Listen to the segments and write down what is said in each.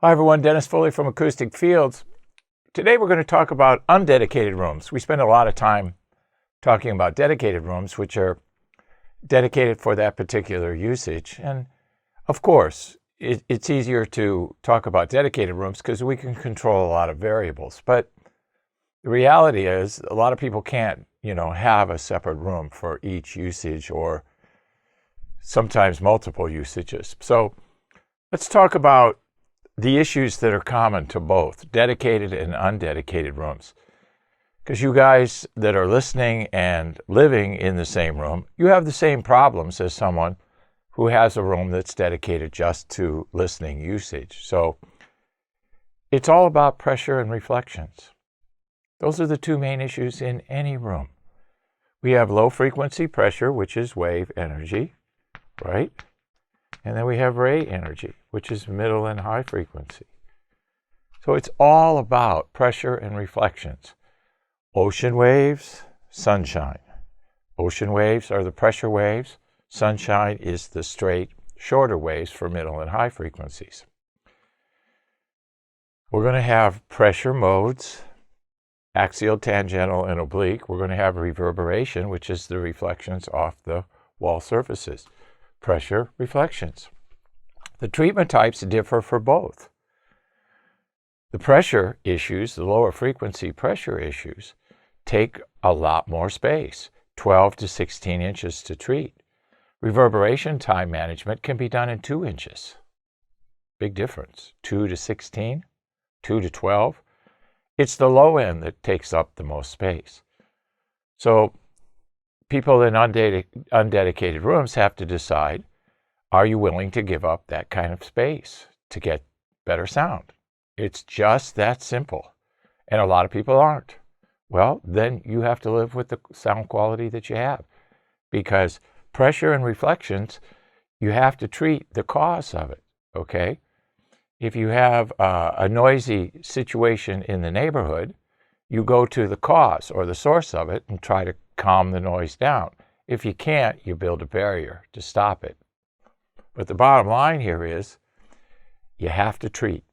Hi everyone, Dennis Foley from Acoustic Fields. Today we're going to talk about undedicated rooms. We spend a lot of time talking about dedicated rooms, which are dedicated for that particular usage. And of course, it's easier to talk about dedicated rooms because we can control a lot of variables. But the reality is a lot of people can't, have a separate room for each usage or sometimes multiple usages. So let's talk about the issues that are common to both dedicated and undedicated rooms. Because you guys that are listening and living in the same room, you have the same problems as someone who has a room that's dedicated just to listening usage. So it's all about pressure and reflections. Those are the two main issues in any room. We have low frequency pressure, which is wave energy, right? And then we have ray energy, which is middle and high frequency. So it's all about pressure and reflections. Ocean waves, sunshine. Ocean waves are the pressure waves. Sunshine is the straight, shorter waves for middle and high frequencies. We're going to have pressure modes, axial, tangential, and oblique. We're going to have reverberation, which is the reflections off the wall surfaces. Pressure, reflections. The treatment types differ for both. The pressure issues, the lower frequency pressure issues, take a lot more space, 12 to 16 inches to treat. Reverberation time management can be done in 2 inches. Big difference, 2 to 16, 2 to 12. It's the low end that takes up the most space. So people in undedicated rooms have to decide, are you willing to give up that kind of space to get better sound? It's just that simple. And a lot of people aren't. Well, then you have to live with the sound quality that you have. Because pressure and reflections, you have to treat the cause of it, okay? If you have a noisy situation in the neighborhood, you go to the cause or the source of it and try to calm the noise down. If you can't, you build a barrier to stop it. But the bottom line here is you have to treat.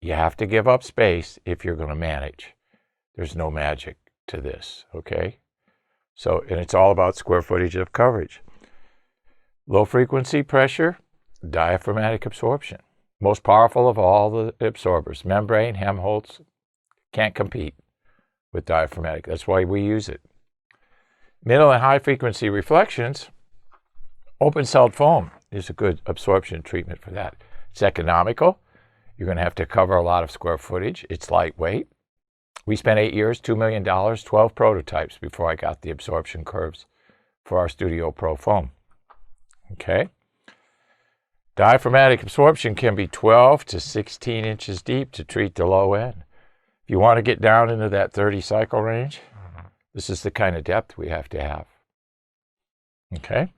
You have to give up space if you're going to manage. There's no magic to this, okay? So, and it's all about square footage of coverage. Low frequency pressure, diaphragmatic absorption. Most powerful of all the absorbers. Membrane, Helmholtz, can't compete with diaphragmatic. That's why we use it. Middle and high frequency reflections, open-celled foam is a good absorption treatment for that. It's economical. You're going to have to cover a lot of square footage. It's lightweight. We spent 8 years, $2 million, 12 prototypes before I got the absorption curves for our Studio Pro foam. Okay. Diaphragmatic absorption can be 12 to 16 inches deep to treat the low end. If you want to get down into that 30 cycle range, this is the kind of depth we have to have. Okay.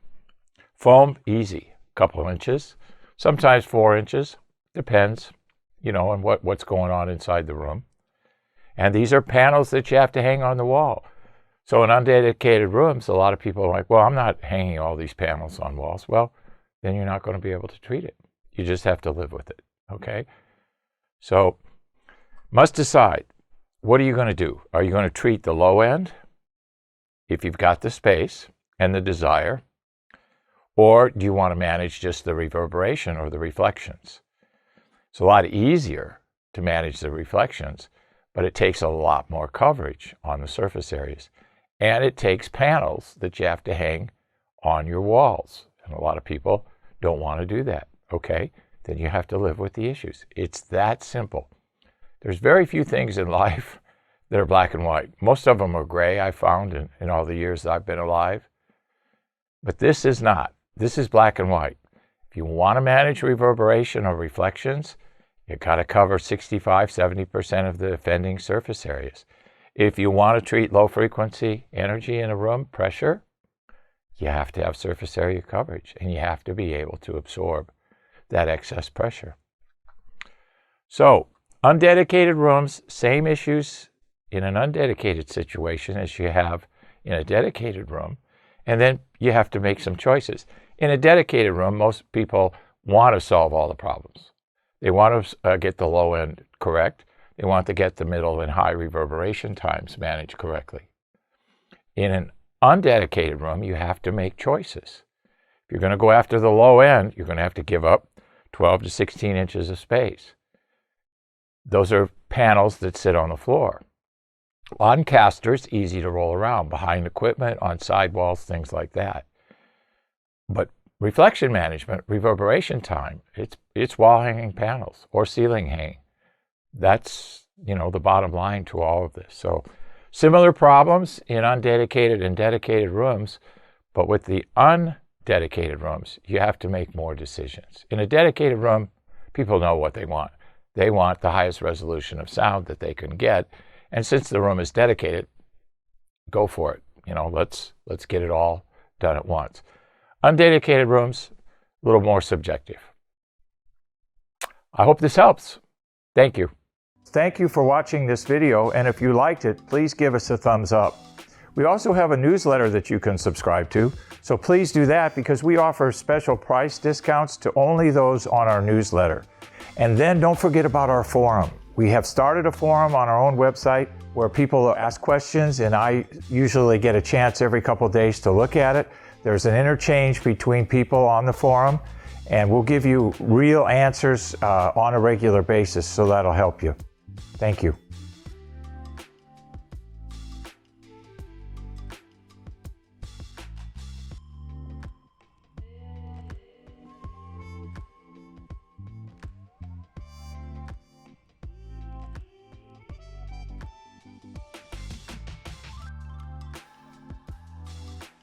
Foam, easy, a couple of inches, sometimes 4 inches, depends, on what's going on inside the room. And these are panels that you have to hang on the wall. So in undedicated rooms, a lot of people are like, well, I'm not hanging all these panels on walls. Well, then you're not going to be able to treat it. You just have to live with it, okay? So must decide, what are you going to do? Are you going to treat the low end if you've got the space and the desire? Or do you want to manage just the reverberation or the reflections? It's a lot easier to manage the reflections, but it takes a lot more coverage on the surface areas. And it takes panels that you have to hang on your walls. And a lot of people don't want to do that, okay? Then you have to live with the issues. It's that simple. There's very few things in life that are black and white. Most of them are gray, I found in all the years that I've been alive. But this is not. This is black and white. If you want to manage reverberation or reflections, you've got to cover 65, 70% of the offending surface areas. If you want to treat low frequency energy in a room, pressure, you have to have surface area coverage and you have to be able to absorb that excess pressure. So, undedicated rooms, same issues in an undedicated situation as you have in a dedicated room. And then you have to make some choices. In a dedicated room, most people want to solve all the problems. They want to get the low end correct. They want to get the middle and high reverberation times managed correctly. In an undedicated room, you have to make choices. If you're going to go after the low end, you're going to have to give up 12 to 16 inches of space. Those are panels that sit on the floor. On casters, easy to roll around, behind equipment, on sidewalls, things like that. But reflection management, reverberation time, it's wall hanging panels or ceiling hanging. That's, the bottom line to all of this. So similar problems in undedicated and dedicated rooms, but with the undedicated rooms, you have to make more decisions. In a dedicated room, people know what they want. They want the highest resolution of sound that they can get. And since the room is dedicated, go for it. Let's get it all done at once. Undedicated rooms, a little more subjective. I hope this helps. Thank you. Thank you for watching this video, and if you liked it, please give us a thumbs up. We also have a newsletter that you can subscribe to, so please do that because we offer special price discounts to only those on our newsletter. And then don't forget about our forum. We have started a forum on our own website where people ask questions, and I usually get a chance every couple of days to look at it. There's an interchange between people on the forum, and we'll give you real answers on a regular basis, so that'll help you. Thank you.